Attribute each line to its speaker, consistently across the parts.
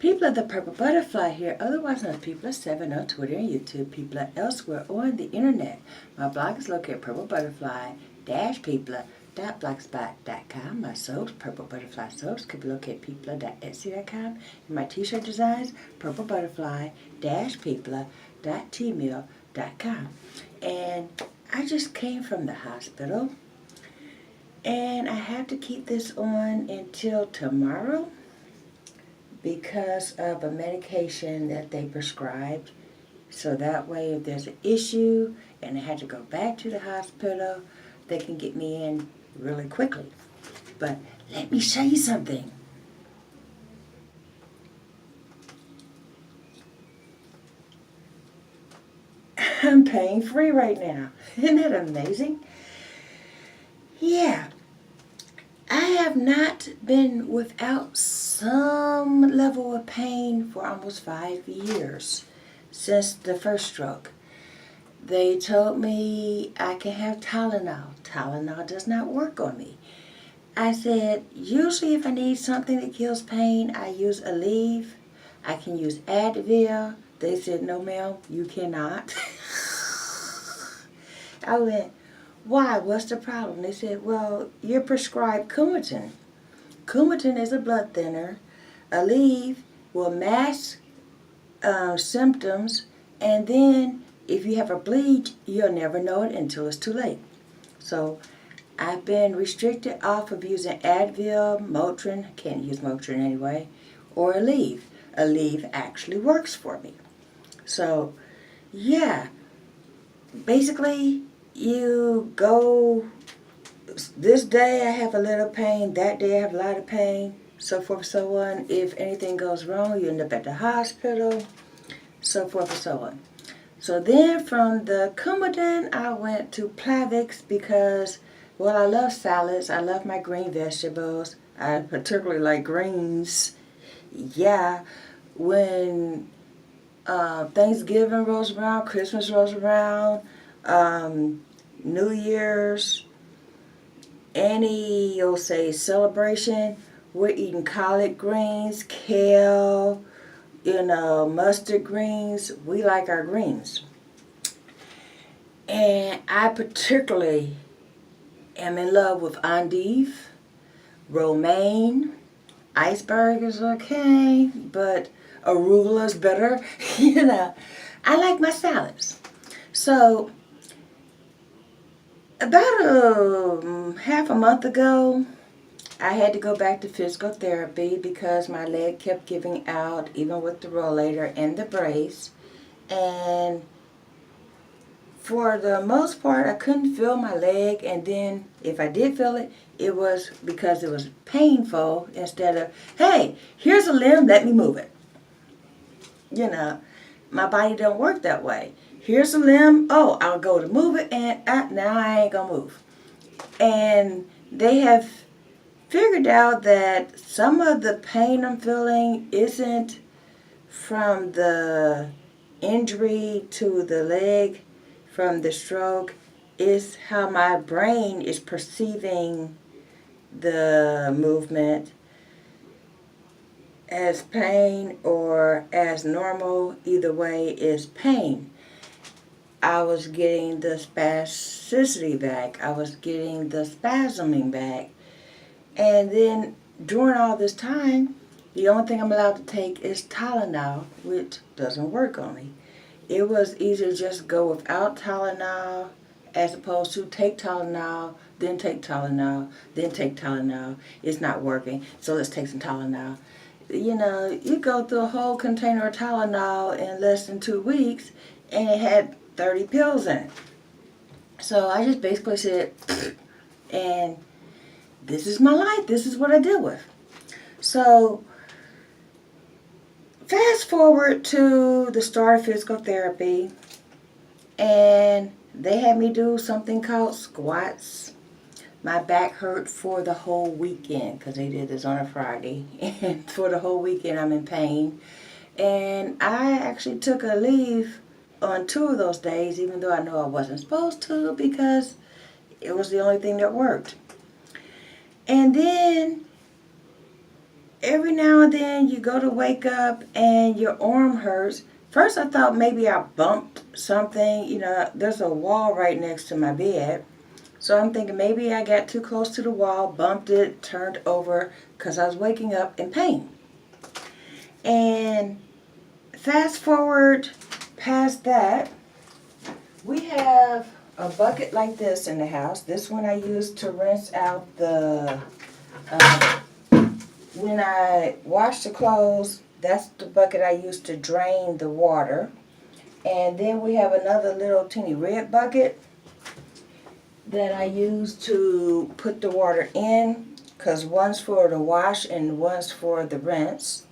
Speaker 1: People of the Purple Butterfly here, otherwise known as People of 7 on Twitter and YouTube, people are elsewhere on the internet. My blog is located at purplebutterfly-people.blogspot.com. My soaps, Purple Butterfly Soaps, could be located at people.etsy.com. And my t-shirt designs, purplebutterfly-people.tmail.com. And I just came from the hospital, and I have to keep this on until tomorrow, because of a medication that they prescribed. So that way, if there's an issue and I had to go back to the hospital, they can get me in really quickly. But let me show you something. I'm pain-free right now. Isn't that amazing? Yeah. I have not been without some level of pain for almost 5 years since the first stroke. They told me I can have Tylenol. Tylenol does not work on me. I said, usually if I need something that kills pain, I use Aleve. I can use Advil. They said, no ma'am, you cannot. I went, why? What's the problem? They said, well, you're prescribed Coumadin. Coumadin is a blood thinner. Aleve will mask symptoms, and then if you have a bleed, you'll never know it until it's too late. So I've been restricted off of using Advil, Motrin, can't use Motrin anyway, or Aleve. Aleve actually works for me. So, yeah, basically, you go, this day I have a little pain, that day I have a lot of pain, so forth and so on. If anything goes wrong, you end up at the hospital, so forth and so on. So then from the Coumadin, I went to Plavix because, well, I love salads. I love my green vegetables. I particularly like greens. Yeah, when Thanksgiving rolls around, Christmas rolls around, New Year's, any, you'll say, celebration, we're eating collard greens, kale, mustard greens. We like our greens. And I particularly am in love with endive, romaine, iceberg is okay, but arugula is better. I like my salads. So about half a month ago, I had to go back to physical therapy because my leg kept giving out, even with the rollator and the brace. And for the most part, I couldn't feel my leg. And then if I did feel it, it was because it was painful instead of, hey, here's a limb, let me move it. My body don't work that way. Here's a limb, oh, I'll go to move it, and now I ain't gonna move. And they have figured out that some of the pain I'm feeling isn't from the injury to the leg, from the stroke. It's how my brain is perceiving the movement as pain or as normal. Either way is pain. I was getting the spasticity back. I was getting the spasming back. And then during all this time, the only thing I'm allowed to take is Tylenol, which doesn't work on me. It was easier to just go without Tylenol as opposed to take Tylenol, then take Tylenol, then take Tylenol. It's not working, so let's take some Tylenol. You go through a whole container of Tylenol in less than 2 weeks, and it had 30 pills in it. So I just basically said, and this is my life. This is what I deal with. So fast forward to the start of physical therapy, and they had me do something called squats. My back hurt for the whole weekend because they did this on a Friday. And for the whole weekend I'm in pain. And I actually took a leave on 2 of those days, even though I know I wasn't supposed to, because it was the only thing that worked. And then every now and then you go to wake up and your arm hurts. First I thought maybe I bumped something. You know, there's a wall right next to my bed. So I'm thinking maybe I got too close to the wall, bumped it, turned over because I was waking up in pain. And fast forward past that, we have a bucket like this in the house. This one I use to rinse out the, when I wash the clothes, that's the bucket I use to drain the water. And then we have another little teeny red bucket that I use to put the water in, because one's for the wash and one's for the rinse.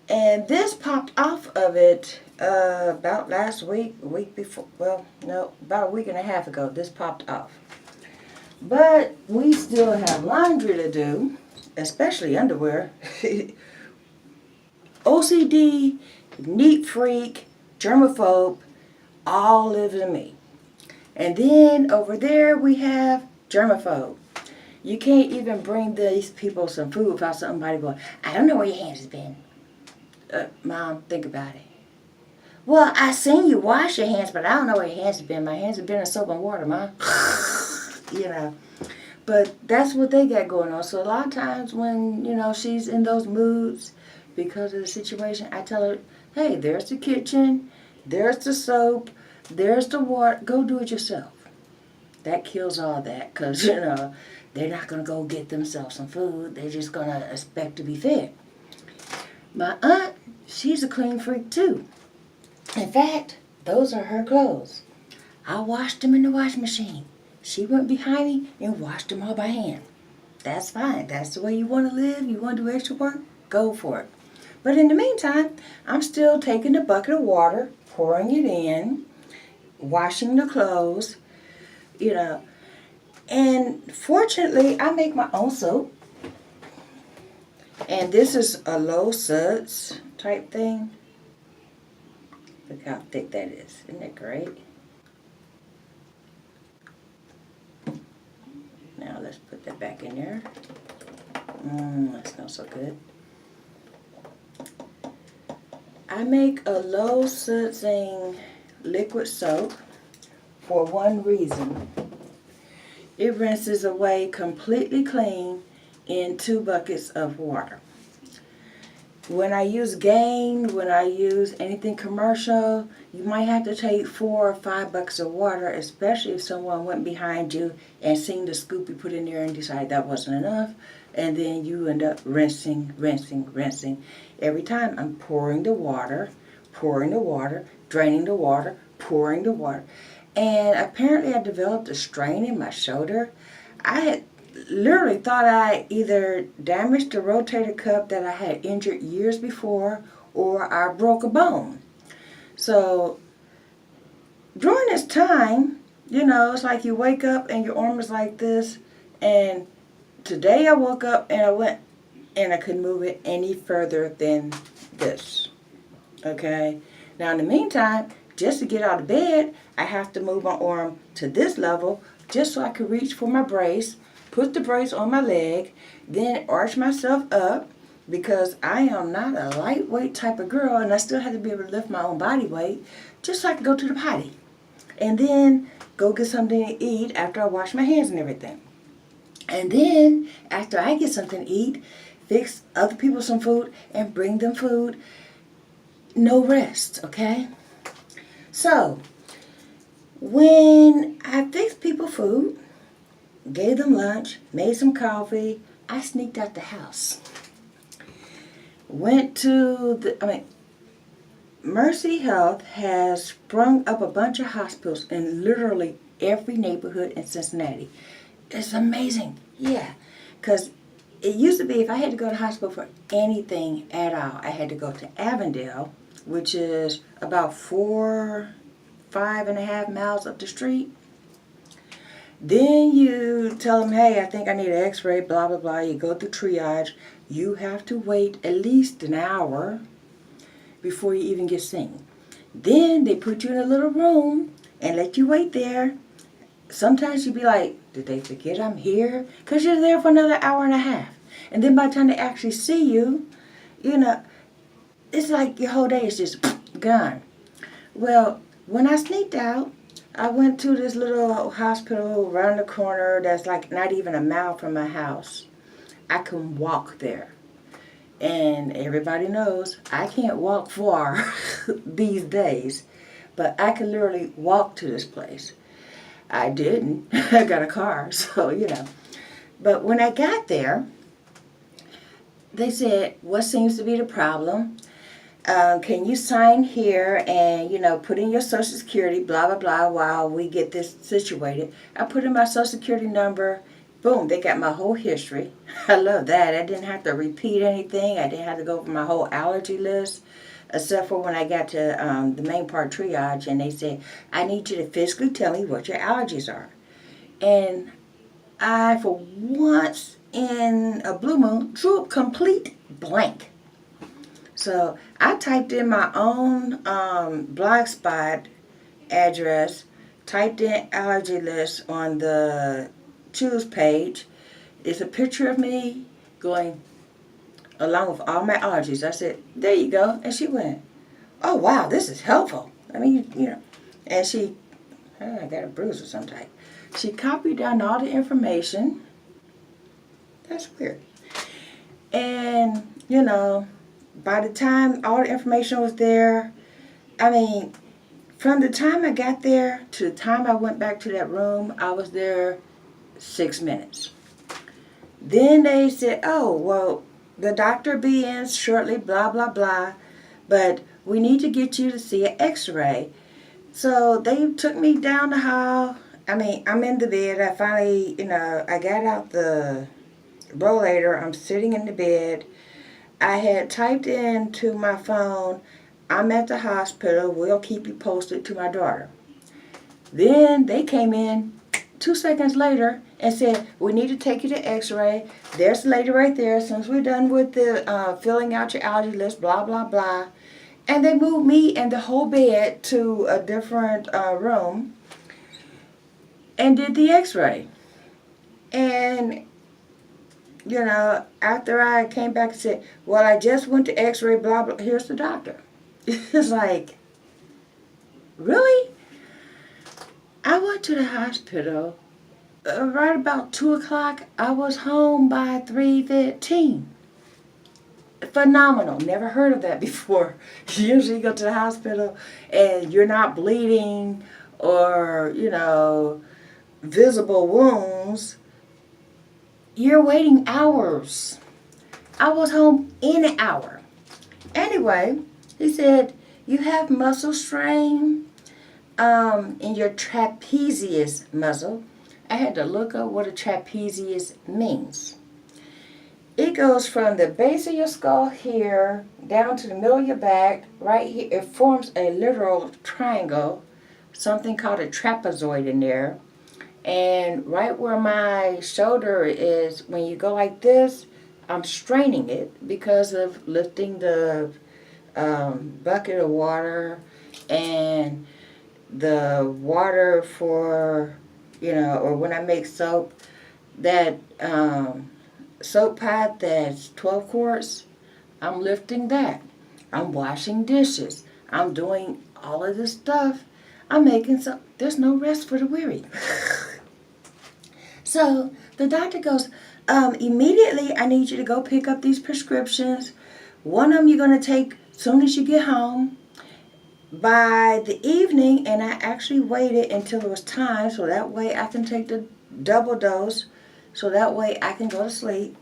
Speaker 1: And this popped off of it about last week, a week before, well, no, about a week and a half ago, this popped off. But we still have laundry to do, especially underwear. OCD, neat freak, germaphobe, all lives in me. And then over there we have germaphobe. You can't even bring these people some food without somebody going, I don't know where your hands has been. Mom, think about it. Well, I seen you wash your hands, but I don't know where your hands have been. My hands have been in soap and water, Mom. You know. But that's what they got going on. So a lot of times when, you know, she's in those moods because of the situation, I tell her, hey, there's the kitchen, there's the soap, there's the water. Go do it yourself. That kills all that because, you know, they're not going to go get themselves some food. They're just going to expect to be fed. My aunt, she's a clean freak too. In fact, those are her clothes. I washed them in the washing machine. She went behind me and washed them all by hand. That's fine. That's the way you want to live. You want to do extra work? Go for it. But in the meantime, I'm still taking the bucket of water, pouring it in, washing the clothes, you know. And fortunately, I make my own soap. And this is a low suds type thing. Look how thick that is. Isn't that great? Now let's put that back in there. That smells so good. I make a low sudsing liquid soap for one reason. It rinses away completely clean in 2 buckets of water. When I use Gain, when I use anything commercial, you might have to take 4 or 5 buckets of water, especially if someone went behind you and seen the scoop you put in there and decided that wasn't enough, and then you end up rinsing. Every time I'm pouring the water, draining the water, pouring the water. And apparently I developed a strain in my shoulder. I had literally thought I either damaged the rotator cuff that I had injured years before, or I broke a bone. So during this time, you know, it's like you wake up and your arm is like this. And today I woke up and I went and I couldn't move it any further than this. Okay? Now in the meantime, just to get out of bed, I have to move my arm to this level just so I could reach for my brace, put the brace on my leg, then arch myself up because I am not a lightweight type of girl and I still have to be able to lift my own body weight just so I can go to the potty. And then go get something to eat after I wash my hands and everything. And then after I get something to eat, fix other people some food and bring them food. No rest, okay? So, when I fixed people food, gave them lunch, made some coffee, I sneaked out the house. Went to Mercy Health has sprung up a bunch of hospitals in literally every neighborhood in Cincinnati. It's amazing, yeah. Because it used to be if I had to go to the hospital for anything at all, I had to go to Avondale, which is about 5.5 miles up the street. Then you tell them, hey, I think I need an x-ray, blah, blah, blah. You go through triage. You have to wait at least an hour before you even get seen. Then they put you in a little room and let you wait there. Sometimes you be like, did they forget I'm here? Because you're there for another hour and a half. And then by the time they actually see you, you know, it's like your whole day is just gone. Well, when I sneaked out, I went to this little hospital around the corner that's like not even a mile from my house. I can walk there. And everybody knows I can't walk far these days, but I can literally walk to this place. I didn't. I got a car, so you know. But when I got there, they said, "What seems to be the problem? Can you sign here and, put in your social security, blah, blah, blah, while we get this situated?" I put in my social security number. Boom, they got my whole history. I love that. I didn't have to repeat anything. I didn't have to go over my whole allergy list, except for when I got to the main part triage, and they said, "I need you to physically tell me what your allergies are." And I, for once in a blue moon, drew a complete blank. So I typed in my own blogspot address, typed in allergy list on the choose page. It's a picture of me going along with all my allergies. I said, "There you go." And she went, "Oh, wow, this is helpful." I mean, and she, I got a bruise or some type. She copied down all the information. That's weird. And, by the time all the information was there, from the time I got there to the time I went back to that room, I was there 6 minutes. Then they said, "Oh, well, the doctor be in shortly, blah, blah, blah, but we need to get you to see an x-ray." So they took me down the hall. I'm in the bed. I finally, I got out the rollator. I'm sitting in the bed. I had typed into my phone, "I'm at the hospital. We'll keep you posted," to my daughter. Then they came in 2 seconds later and said, "We need to take you to x-ray. There's the lady right there. As soon as we're done with the filling out your allergy list, blah, blah, blah." And they moved me and the whole bed to a different room and did the x-ray. And, after I came back and said, "Well, I just went to x-ray, blah, blah, here's the doctor." It's like, really? I went to the hospital right about 2 o'clock. I was home by 3:15. Phenomenal. Never heard of that before. Usually you go to the hospital and you're not bleeding or, visible wounds. You're waiting hours. I was home in an hour. Anyway, he said, "You have muscle strain in your trapezius muscle." I had to look up what a trapezius means. It goes from the base of your skull here down to the middle of your back, right here. It forms a literal triangle, something called a trapezoid in there. And right where my shoulder is, when you go like this, I'm straining it because of lifting the bucket of water and the water for, or when I make soap, that soap pot that's 12 quarts, I'm lifting that. I'm washing dishes. I'm doing all of this stuff. I'm making so there's no rest for the weary. So the doctor goes, "Immediately I need you to go pick up these prescriptions. One of them you're going to take as soon as you get home." By the evening, and I actually waited until it was time so that way I can take the double dose, so that way I can go to sleep.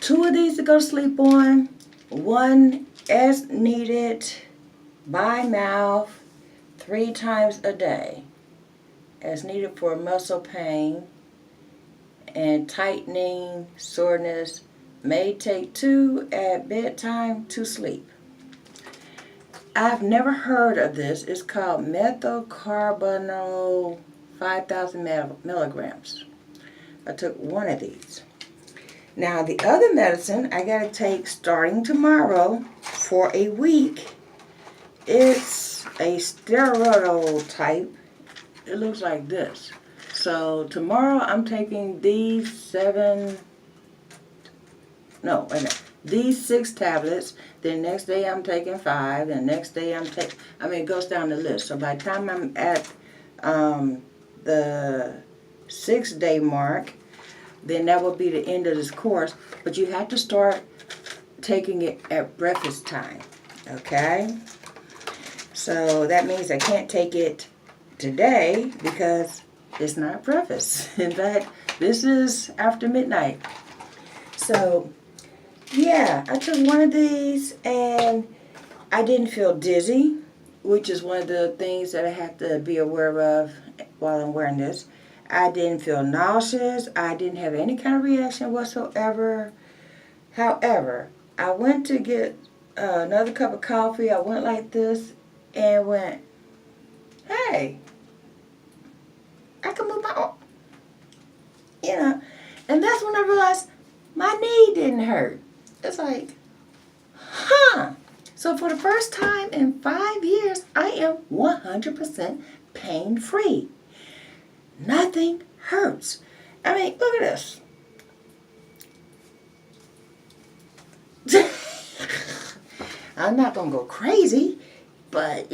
Speaker 1: 2 of these to go to sleep on, 1 as needed by mouth 3 times a day, as needed for muscle pain and tightening, soreness. May take 2 at bedtime to sleep. I've never heard of this. It's called methylcarbonyl 5,000 milligrams. I took 1 of these. Now the other medicine I got to take starting tomorrow for a week. It's a steroidal type. It looks like this. So tomorrow I'm taking these 7 no, wait a minute. These 6 tablets, then next day I'm taking 5, then next day I'm taking, it goes down the list. So by the time I'm at the 6-day mark, then that will be the end of this course. But you have to start taking it at breakfast time, okay? So that means I can't take it today because it's not breakfast. In fact, this is after midnight. So, yeah, I took one of these and I didn't feel dizzy, which is one of the things that I have to be aware of while I'm wearing this. I didn't feel nauseous. I didn't have any kind of reaction whatsoever. However, I went to get another cup of coffee. I went like this and went, hey, I can move my arm. And that's when I realized my knee didn't hurt. It's like, huh. So for the first time in 5 years, I am 100% pain-free. Nothing hurts. Look at this. I'm not going to go crazy, but,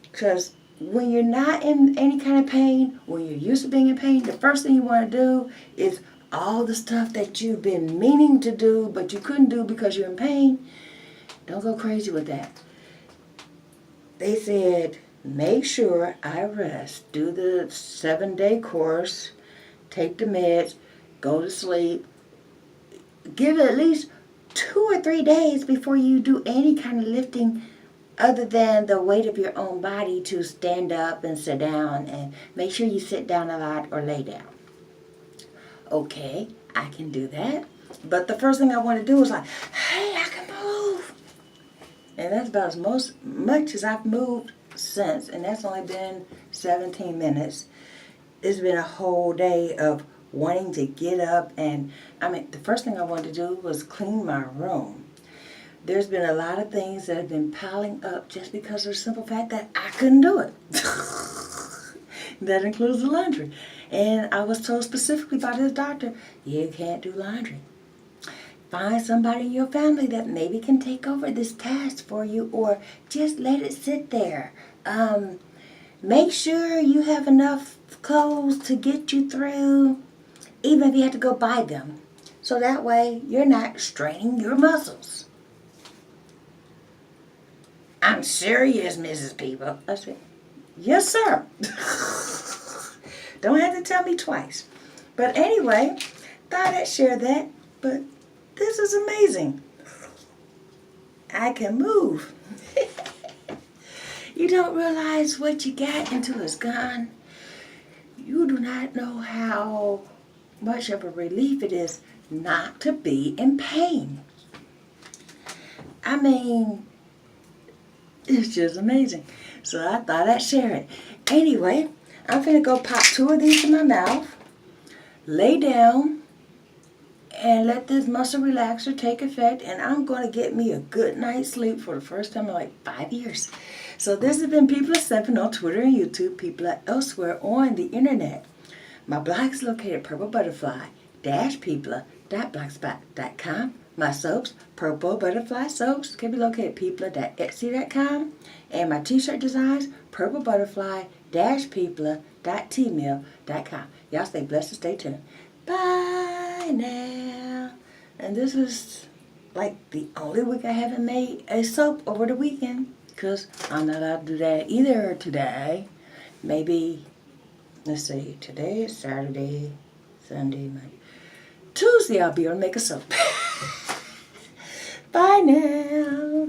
Speaker 1: because when you're not in any kind of pain, when you're used to being in pain, the first thing you want to do is all the stuff that you've been meaning to do, but you couldn't do because you're in pain. Don't go crazy with that. They said, make sure I rest. Do the 7-day course. Take the meds. Go to sleep. Give it at least 2 or 3 days before you do any kind of lifting other than the weight of your own body to stand up and sit down. And make sure you sit down a lot or lay down. Okay, I can do that. But the first thing I want to do is like, hey, I can move. And that's about as much as I've moved since. And that's only been 17 minutes. It's been a whole day of wanting to get up. And the first thing I wanted to do was clean my room. There's been a lot of things that have been piling up just because of the simple fact that I couldn't do it. That includes the laundry. And I was told specifically by this doctor, you can't do laundry. Find somebody in your family that maybe can take over this task for you, or just let it sit there. Make sure you have enough clothes to get you through, even if you have to go buy them. So that way you're not straining your muscles. I'm serious, Mrs. People. I said, yes, sir. Don't have to tell me twice. But anyway, thought I'd share that. But this is amazing. I can move. You don't realize what you got until it's gone. You do not know how much of a relief it is not to be in pain. It's just amazing. So I thought I'd share it. Anyway, I'm going to go pop 2 of these in my mouth, lay down, and let this muscle relaxer take effect, and I'm going to get me a good night's sleep for the first time in like 5 years. So this has been People at 7 on Twitter and YouTube, People at elsewhere on the internet. My blog is located at purplebutterfly-people.blogspot.com. My soaps, Purple Butterfly Soaps, can be located at people.etsy.com. And my t-shirt designs, purplebutterfly-people.tmail.com. Y'all stay blessed and stay tuned. Bye now. And this is like the only week I haven't made a soap over the weekend, because I'm not allowed to do that either today. Maybe, let's see, today is Saturday, Sunday, Monday. Tuesday I'll be able to make a soap. Bye now.